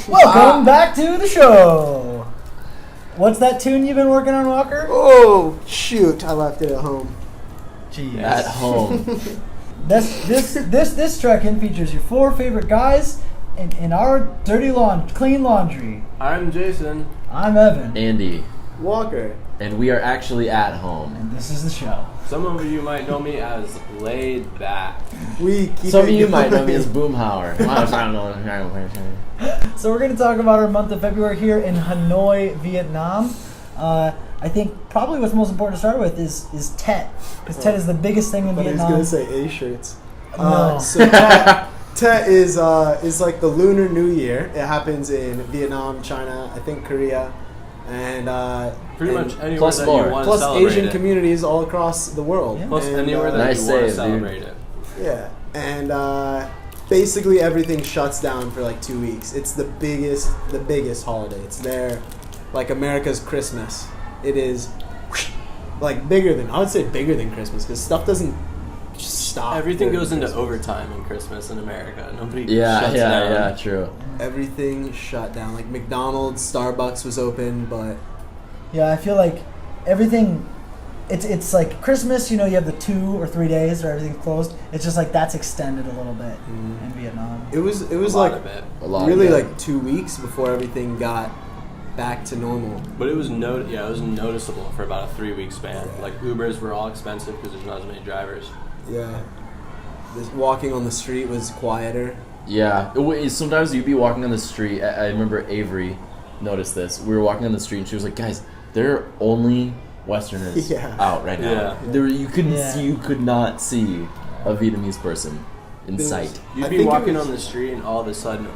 Welcome back to the show. What's that tune you've been working on, Walker? Oh, shoot. I left it at home. Jeez. At home. This trek-in features your 4 favorite guys in our clean laundry. I'm Jason. I'm Evan. Andy. Walker. And we are actually at home. And this is the show. Some of you might know me as Laid Back. Some of you might know me as Boomhauer. So we're going to talk about our month of February here in Hanoi, Vietnam. I think probably what's most important to start with is Tet, because Tet is the biggest thing in Vietnam. I was going to say A-shirts. No. So Tet is like the Lunar New Year. It happens in Vietnam, China, I think Korea, and pretty much anywhere plus that more. you want to plus celebrate Asian it. communities all across the world. Yeah. Plus and, anywhere that nice you want to save, celebrate dude. it. Yeah, and basically everything shuts down for like 2 weeks. It's the biggest holiday. It's like America's Christmas. It is like I would say bigger than Christmas, because stuff doesn't just stop. Everything goes into Christmas. overtime in Christmas in America. Nobody Yeah, shuts down. yeah, true. Everything shut down. Like McDonald's, Starbucks was open, but Yeah, I feel like everything. It's like Christmas. You have the 2 or 3 days where everything's closed. It's just like that's extended a little bit in Vietnam. it was A like lot of it. A lot really of it. like 2 weeks before everything got back to normal. But it was noticeable for about a 3-week span. Like Ubers were all expensive because there's not as many drivers. Yeah, this walking on the street was quieter. Yeah. Sometimes you'd be walking on the street. I remember Avery noticed this. We were walking on the street and she was like, guys, there are only Westerners out right now. Yeah. There, you couldn't Yeah. see, you could not see a Vietnamese person in There's- sight. You'd I be think it walking was- on the street and all of a sudden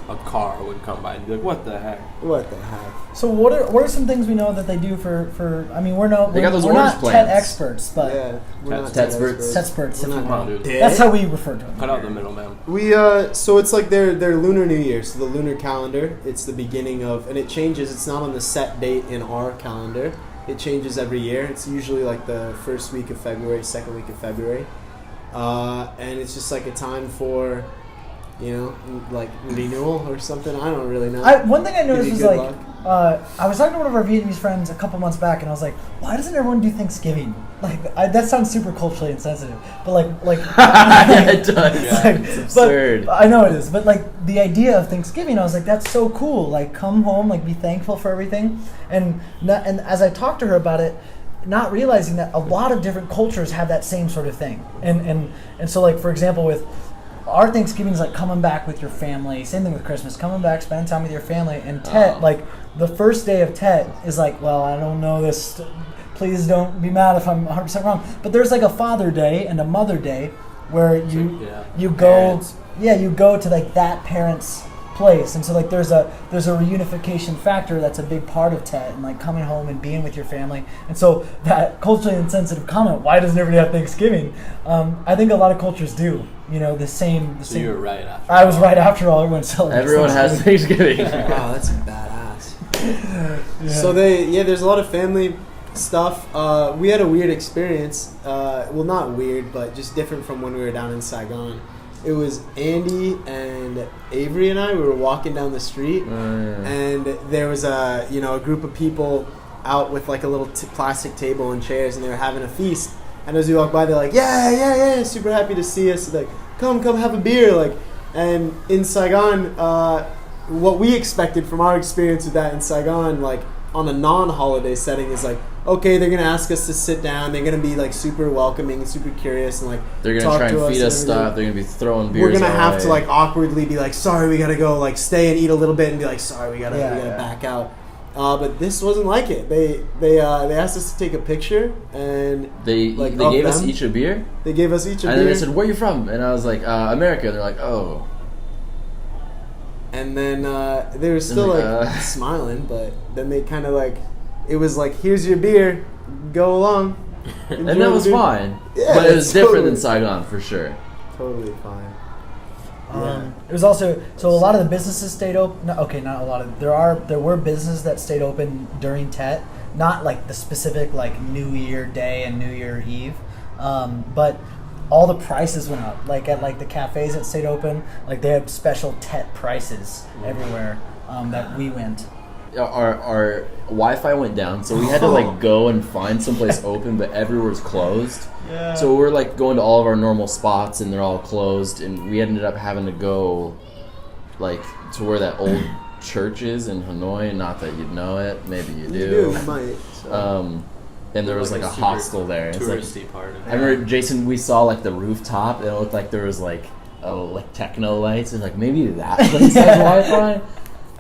a car would come by and be like, what the heck? What the heck? So what are some things we know that they do for I mean, we're They got those we're orange not plants. Tet experts, but Yeah, we're not Tetsperts. Tetsperts, if We're you not Come on, will. dude. dead. That's how we refer to them. Cut out the middleman. We so it's like their Lunar New Year, so the lunar calendar. It's the beginning of, and it changes. It's not on the set date in our calendar. It changes every year. It's usually like the first week of February, second week of February, and it's just like a time for, like renewal or something. I don't really know. One thing I noticed Give was you good like, I was talking to one of our Vietnamese friends a couple months back, and I was like, why doesn't everyone do Thanksgiving? Like, that sounds super culturally insensitive, but like It does. Yeah, It's absurd. But I know it is, but like the idea of Thanksgiving, I was like, that's so cool. Like, come home, like, be thankful for everything, and as I talked to her about it, not realizing that a lot of different cultures have that same sort of thing, and so like, for example, with our Thanksgiving is like coming back with your family. Same thing with Christmas, coming back, spending time with your family. And Tet, like the first day of Tet is like, well, I don't know this. Please don't be mad if I'm 100% wrong. But there's like a Father Day and a Mother Day where you go, Parents. you go to like that parent's place, and so like there's a reunification factor that's a big part of Tet, and like coming home and being with your family. And so that culturally insensitive comment, why doesn't everybody have Thanksgiving? I think a lot of cultures do. The same. So you were right after I was right after all. Everyone celebrates. Everyone has Thanksgiving. Wow, that's badass. So there's a lot of family stuff. We had a weird experience. Well, not weird, but just different from when we were down in Saigon. It was Andy and Avery and I. We were walking down the street, and there was a group of people out with like a little plastic table and chairs, and they were having a feast. And as we walked by, they're like, yeah, super happy to see us. Like, come have a beer. Like, and in Saigon, what we expected from our experience with that in Saigon, like on a non-holiday setting, is like, okay, they're gonna ask us to sit down. They're gonna be like super welcoming and super curious, and like They're gonna talk try to and feed us and everything. stuff. They're gonna be throwing beers. We're gonna our have way. to like awkwardly be like, sorry, we gotta go, like stay and eat a little bit, and be like, sorry, we gotta Yeah. back out. But this wasn't like it. They asked us to take a picture, and They like, they of gave us them. each a beer, they gave us each a and beer. then they said, "Where are you from?" And I was like, "America." And they're like, "Oh." And then they were still like, like smiling, but then they kind of like, it was like, here's your beer, go along. And Enjoy that the was beer. fine. Yeah, But it was it's different than totally- Saigon for sure. Totally fine. It was also so a lot of the businesses stayed open. No, okay, not a lot of. There were businesses that stayed open during Tet, not like the specific like New Year Day and New Year Eve, but all the prices went up. Like at like the cafes that stayed open, like they had special Tet prices everywhere. that we went. Our Wi-Fi went down, so we had to like go and find someplace open, but everywhere's closed. Yeah. So we're like going to all of our normal spots, and they're all closed, and we ended up having to go like to where that old church is in Hanoi. Not that you'd know it, maybe you do. You might. So. And there was like a hostel there. It's touristy like, part of it. I remember, Jason, we saw like the rooftop, and it looked like there was like techno lights, and like maybe that place has Wi-Fi.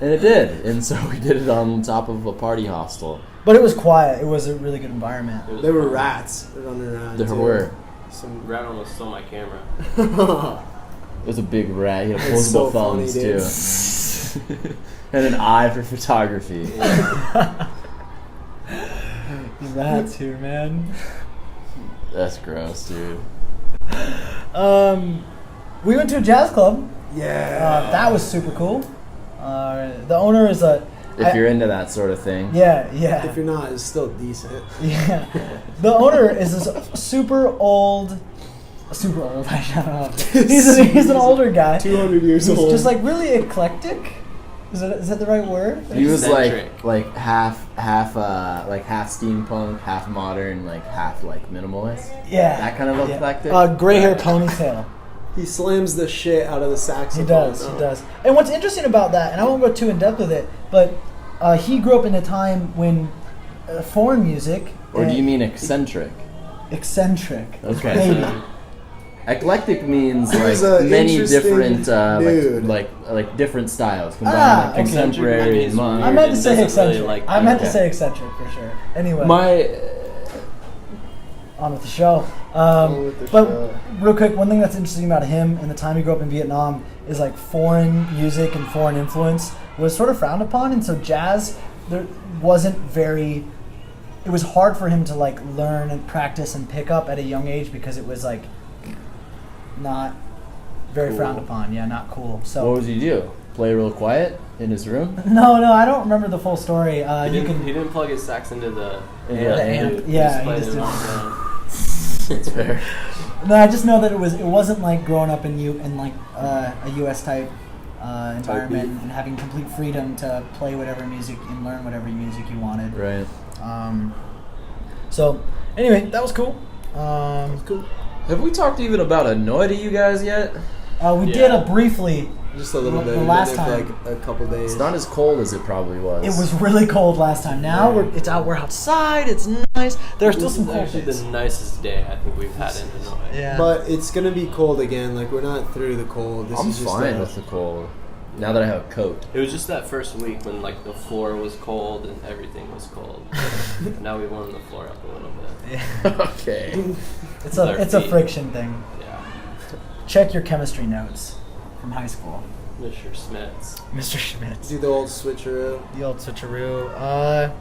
And it did, and so we did it on top of a party hostel. But it was quiet. It was a really good environment. There were rats running around. There were. Some rat almost stole my camera. It was a big rat. He had It's opposable so thumbs funny, too, and an eye for photography. Rats here, man. That's gross, dude. We went to a jazz club. Yeah. That was super cool. The owner is If you're into that sort of thing. Yeah. If you're not, it's still decent. Yeah. The owner is this super old. I don't know. He's an older guy. 200 years He's old. just like really eclectic. Is that the right word? He was Eccentric. like half steampunk, half modern, like half like minimalist. Yeah. That kind of eclectic. Gray hair ponytail. He slams the shit out of the saxophone. He does. And what's interesting about that, and I won't go too in depth with it, but he grew up in a time when foreign music. Or do you mean eccentric? Eccentric? Okay. Maybe. Eclectic means He's like an many interesting different dude. like different styles combined, like okay. contemporary and Eccentric modern. I meant to and say doesn't eccentric. really like I meant to okay. say eccentric for sure. Anyway, on with the show. with the But show. real quick, one thing that's interesting about him and the time he grew up in Vietnam is like foreign music and foreign influence was sort of frowned upon, and so jazz there wasn't very. It was hard for him to like learn and practice and pick up at a young age because it was like not very Cool. frowned upon. Yeah, not cool. So What would you do? Play real quiet in his room? no, I don't remember the full story. He didn't plug his sax into the Yeah, the amp. amp. Yeah, He he just just played did. it on That's fair. No, I just know that it wasn't like growing up in like a U.S. type environment and having complete freedom to play whatever music and learn whatever music you wanted. Right. So anyway, that was cool. Cool. Have we talked even about Hanoi to you guys yet? We did a briefly. Just a little The bit. We've last been there time. for like a couple days. It's not as cold as it probably was. It was really cold last time. Now we're outside. It's nice. There are still This some is cold actually days. the nicest day I think we've had in Hanoi. Yeah. But it's gonna be cold again. Like we're not through the cold. This I'm is just fine with the cold. Now that I have a coat. It was just that first week when like the floor was cold and everything was cold. Now we warmed the floor up a little bit. Yeah. Okay. It's With our a feet. friction thing. Yeah. Check your chemistry notes from high school, Mr. Smith's. Mr. Schmitz. Do the old switcheroo. The old switcheroo.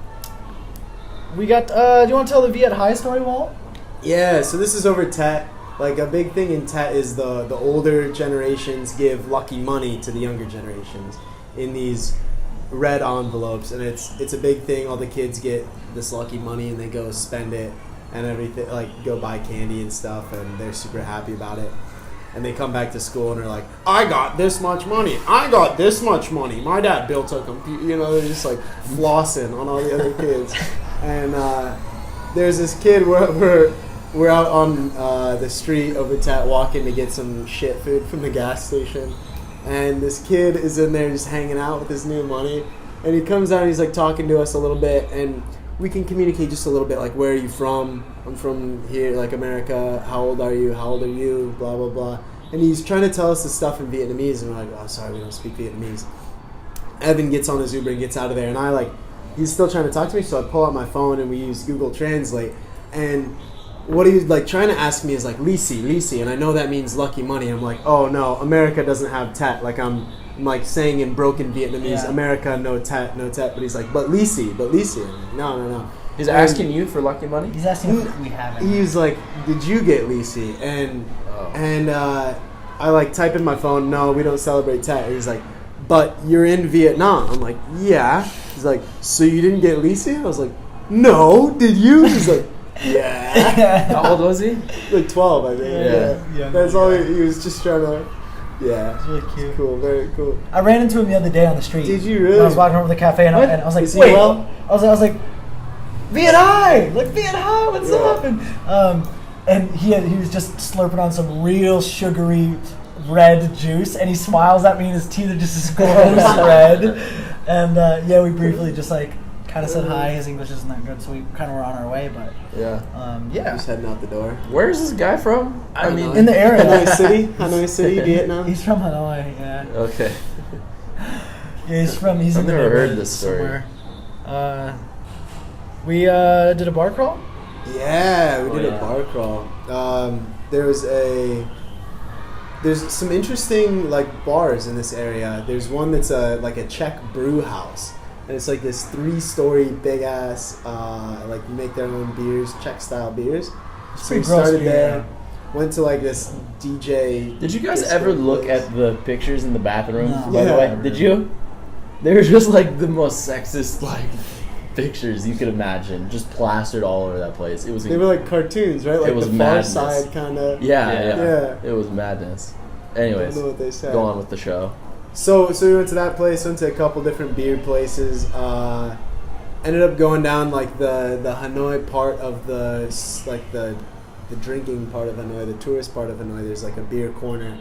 We got. Do you want to tell the Viet High story, Walt? Yeah, so this is over Tet. Like a big thing in Tet is the older generations give lucky money to the younger generations in these red envelopes, and it's a big thing. All the kids get this lucky money and they go spend it and everything, like go buy candy and stuff, and they're super happy about it. And they come back to school and they're like, I got this much money. I got this much money. My dad built a computer. You know, they're just like flossing on all the other kids. And there's this kid, we're out on the street over Tet walking to get some shit food from the gas station. And this kid is in there just hanging out with his new money. And he comes out and he's like talking to us a little bit. And we can communicate just a little bit, like, where are you from? I'm from here, like America. How old are you? How old are you? Blah, blah, blah. And he's trying to tell us the stuff in Vietnamese. And we're like, oh, sorry, we don't speak Vietnamese. Evan gets on his Uber and gets out of there. And he's still trying to talk to me. So I pull out my phone and we use Google Translate. And what he was like trying to ask me is like, Lisi. And I know that means lucky money. I'm like, oh, no, America doesn't have Tet. Like, I'm like saying in broken Vietnamese, Yeah. America, no Tet. But he's like, but Lisi. I'm like, no. He's asking you for lucky money? He's asking if we have it. He was like, did you get Lisi? And I like type in my phone, no, we don't celebrate Tet. He's like, but you're in Vietnam. I'm like, yeah. He's like, so you didn't get Lisi? I was like, no, did you? He's like, yeah. How old was he? Like 12, I think. Yeah. That's all he was just trying to. Yeah. It's really cute. Cool. Very cool. I ran into him the other day on the street. Did you really? When I was walking over to the cafe, and I was like, Is he wait. well? I was like, Viet Hi! Like, Viet Hi, what's Yeah. up? And he was just slurping on some real sugary red juice, and he smiles at me, and his teeth are just this gross red. And we briefly just like kind of said hi. His English isn't that good, so we kind of were on our way. But Just heading out the door. Where is this guy from? I mean, in the area. Hanoi City, Vietnam. He's from Hanoi. Yeah. Okay. Yeah, he's in I've the never heard neighborhood this story. somewhere. We did a bar crawl. Yeah, we Oh, did yeah. a bar crawl. There's some interesting like bars in this area. There's one that's like a Czech brew house, and it's like this 3-story big ass like make their own beers, Czech style beers. So pretty we gross started beer, there. Went to like this DJ. Did you guys disco ever look place. at the pictures in the bathroom? No. By the Yeah. way, did you? They were just like the most sexist like pictures you could imagine, just plastered all over that place. It was They were like cartoons, right? Like It was the Far madness. Side kind of. yeah. Yeah. It was madness. I Anyways, don't know what they said. go on with the show. So we went to that place, went to a couple different beer places. Ended up going down like the Hanoi part of the drinking part of Hanoi, the tourist part of Hanoi. There's like a beer corner,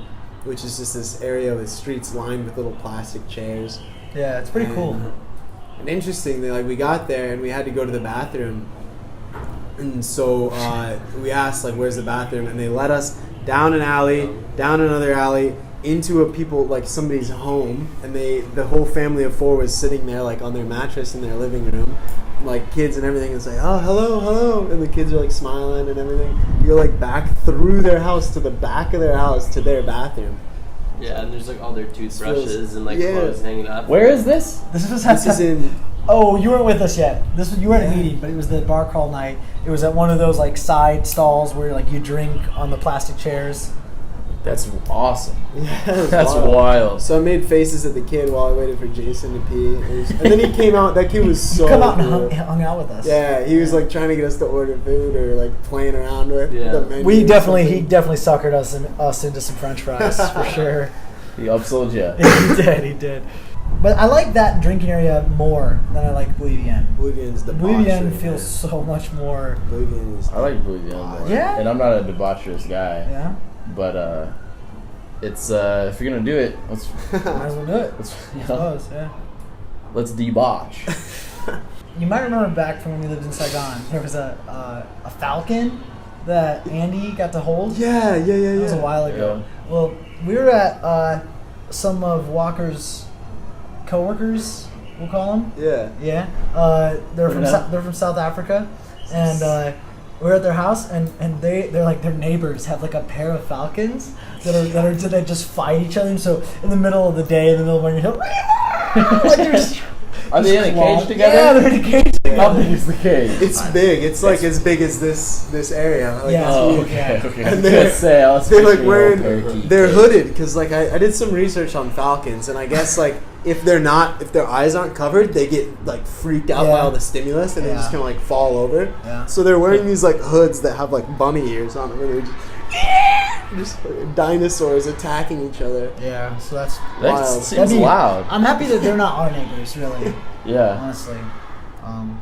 which is just this area with streets lined with little plastic chairs. Yeah, it's pretty cool. And interestingly, like we got there and we had to go to the bathroom, and so we asked like, "Where's the bathroom?" And they led us down an alley, down another alley, into somebody's home, and the whole family of 4 was sitting there like on their mattress in their living room, like kids and everything. It's like, "Oh, hello," and the kids are like smiling and everything. You go like back through their house to the back of their house to their bathroom. Yeah, and there's like all their toothbrushes and like clothes hanging up. Where is this? This was This is in. Oh, you weren't with us yet. You were at a Yeah. meeting, but it was the bar crawl night. It was at one of those like side stalls where like you drink on the plastic chairs. That's awesome. Yeah, it was That's wild. wild. So I made faces at the kid while I waited for Jason to pee. And then he came out. That kid was so Come out and cool. hung out with us. Yeah, he was like trying to get us to order food or like playing around with Yeah. the menu. He or definitely something. suckered us into some French fries for sure. He upsold you. He did. But I like that drinking area more than I like Bolivian. Bolivian's the Bolivian feels so much more. Bolivian is I like Bolivian more. Yeah? And I'm not a debaucherous guy. Yeah, But it's if you're gonna do it, let's might as well do it. let's I suppose, yeah. let's debauch. You might remember back from when we lived in Saigon, there was a falcon that Andy got to hold. Yeah. That was a while ago. Well, we were at some of Walker's coworkers, we'll call them. Yeah. Yeah. They're from South Africa, and we're at their house, and they're like their neighbors have like a pair of falcons that just fight each other. And so in the middle of the day, in the middle of when you're like they're just Are they in a clawing. cage together? Yeah, they're in a cage. How big is the cage? It's big. It's like as big as this area. Like, Yeah. Oh, it's huge. okay. Yeah. Okay. And I was they're- gonna say, I was They're like picturing a little wearing. parakeet They're cage. hooded because like I did some research on falcons, and I guess like if their eyes aren't covered, they get like freaked out by Yeah. all the stimulus, and they just Yeah. kind of like fall over. Yeah. So they're wearing these like hoods that have like bunny ears on them, and they're just dinosaurs attacking each other. Yeah. So that's. That Wild. seems That'd be- loud. I'm happy that they're not our neighbors, really. Yeah. Honestly.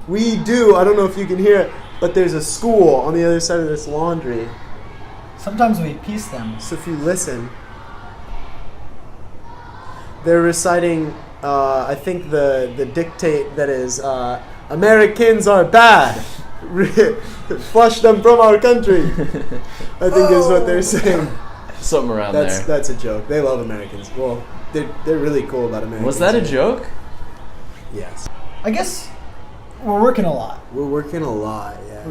We do. I don't know if you can hear it, but there's a school on the other side of this laundry. Sometimes we piece them. So if you listen, they're reciting. I think the dictate that is Americans are bad. Flush them from our country. I think is what they're saying. Something around there. That's a joke. They love Americans. Well, they're really cool about Americans. Was that a joke? Yes. I guess we're working a lot. We're working a lot. Yeah.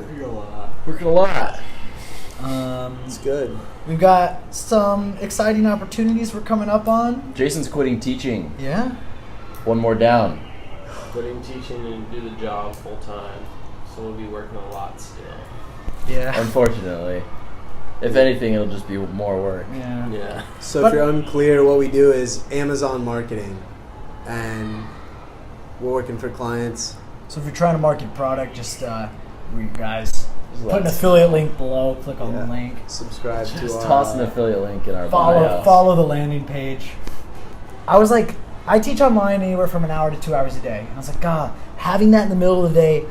Working a lot. It's good. We've got some exciting opportunities we're coming up on. Jason's quitting teaching. Yeah. One more down. Quitting teaching and do the job full time, so we'll be working a lot still. Yeah. Unfortunately. If anything, it'll just be more work. Yeah. Yeah. So But- if you're unclear, what we do is Amazon marketing, and we're working for clients. So if you're trying to market product, just guys, Put an affiliate link below. Click on the link. Subscribe to Just our... toss an affiliate link in our bio. Follow the landing page. I was like, I teach online anywhere from an hour to 2 hours a day. And I was like, God, having that in the middle of the day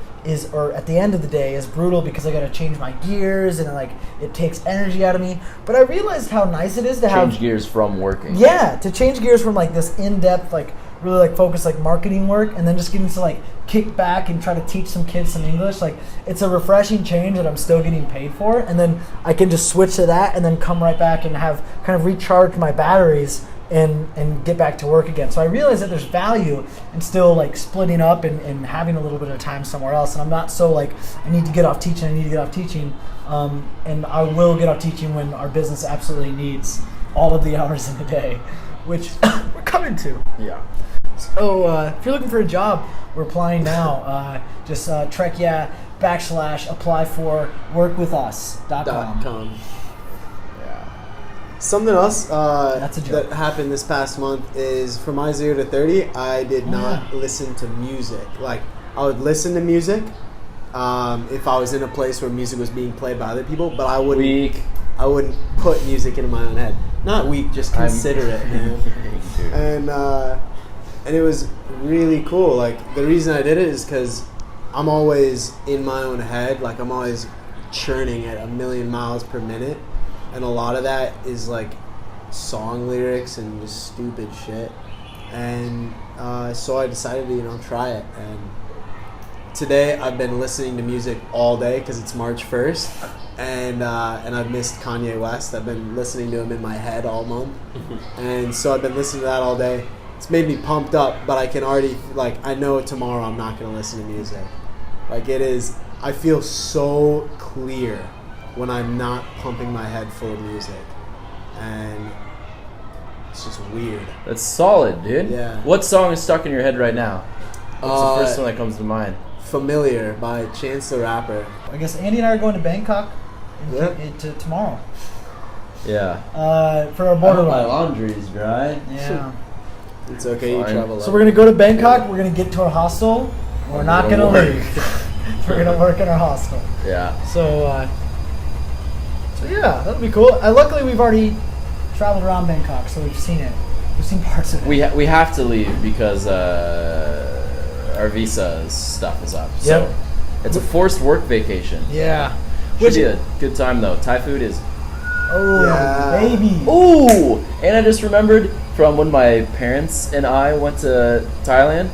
or at the end of the day is brutal because I got to change my gears and like it takes energy out of me. But I realized how nice it is to Change gears from working. Yeah, to change gears from like this in-depth, like really like focused like marketing work, and then just getting to like kick back and try to teach some kids some English. Like it's a refreshing change that I'm still getting paid for, and then I can just switch to that and then come right back and have kind of recharge my batteries and get back to work again. So I realize that there's value in still like splitting up and having a little bit of time somewhere else. And I'm not so like, I need to get off teaching. And I will get off teaching when our business absolutely needs all of the hours in the day, which we're coming to. Yeah. So if you're looking for a job, we're applying now. Just trek-/apply for workwithus.com. Something else That's a joke. that happened this past month is from my 0 to 30, I did not listen to music. Like, I would listen to music if I was in a place where music was being played by other people, but I wouldn't put music into my own head. Not weak, just consider it, man. And it was really cool. Like, the reason I did it is because I'm always in my own head. Like, I'm always churning at 1,000,000 miles per minute. And a lot of that is like song lyrics and just stupid shit. And so I decided to, try it. And today I've been listening to music all day because it's March 1st. And I've missed Kanye West. I've been listening to him in my head all month. And so I've been listening to that all day. It's made me pumped up, but I can already, I know tomorrow I'm not going to listen to music. I feel so clear when I'm not pumping my head full of music. And it's just weird. That's solid, dude. Yeah. What song is stuck in your head right now? What's the first one that comes to mind? Familiar by Chance the Rapper. I guess Andy and I are going to Bangkok tomorrow. Yeah. For our border My ride. laundry's dry. Yeah. It's okay, you Fine. travel. So we're going to go to Bangkok. We're going to get to our hostel. We're not going to leave. We're going to work in our hostel. Yeah. So yeah, that'll be cool. Luckily, we've already traveled around Bangkok, so we've seen it. We've seen parts of it. We have to leave because our visa stuff is up. So Yep. it's a forced work vacation. Yeah. Should be a good time though. Thai food is. Oh, Yeah. baby. Ooh! And I just remembered from when my parents and I went to Thailand.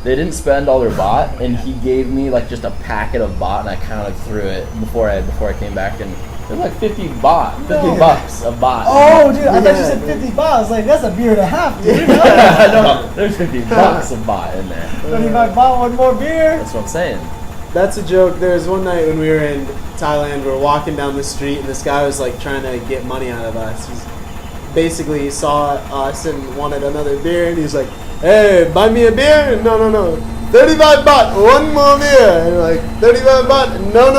They didn't spend all their baht, and he gave me just a packet of baht, and I kind of threw it before I came back, and it was like 50 baht, 50 bucks a baht. Oh, dude, I thought you said 50 baht. I was like, that's a beer and a half, dude. No, there's 50 bucks of baht in there. 25 baht, one more beer. That's what I'm saying. That's a joke. There was one night when we were in Thailand, we were walking down the street, and this guy was trying to get money out of us. He saw us and wanted another beer, and he was like, "Hey, buy me a beer?" No. 35 baht, one more beer. And we're 35 baht, no.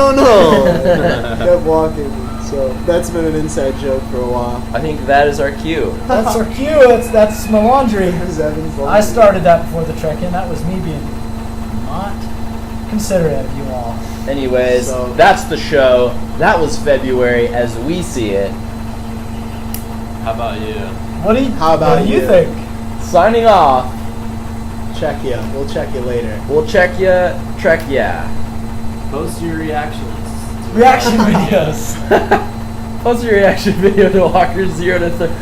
Kept walking. So that's been an inside joke for a while. I think that is our cue. That's our cue. That's my laundry. Evan's laundry. I started that before the trek-in. That was me being not considerate of you all. Anyways, So- that's the show. That was February as we see it. How about you? What do you you? think? Signing off. Check you. We'll check you later. We'll check ya, trek-yeah. Post your reactions. Reaction videos. Post your reaction video to Walker 0 to 30.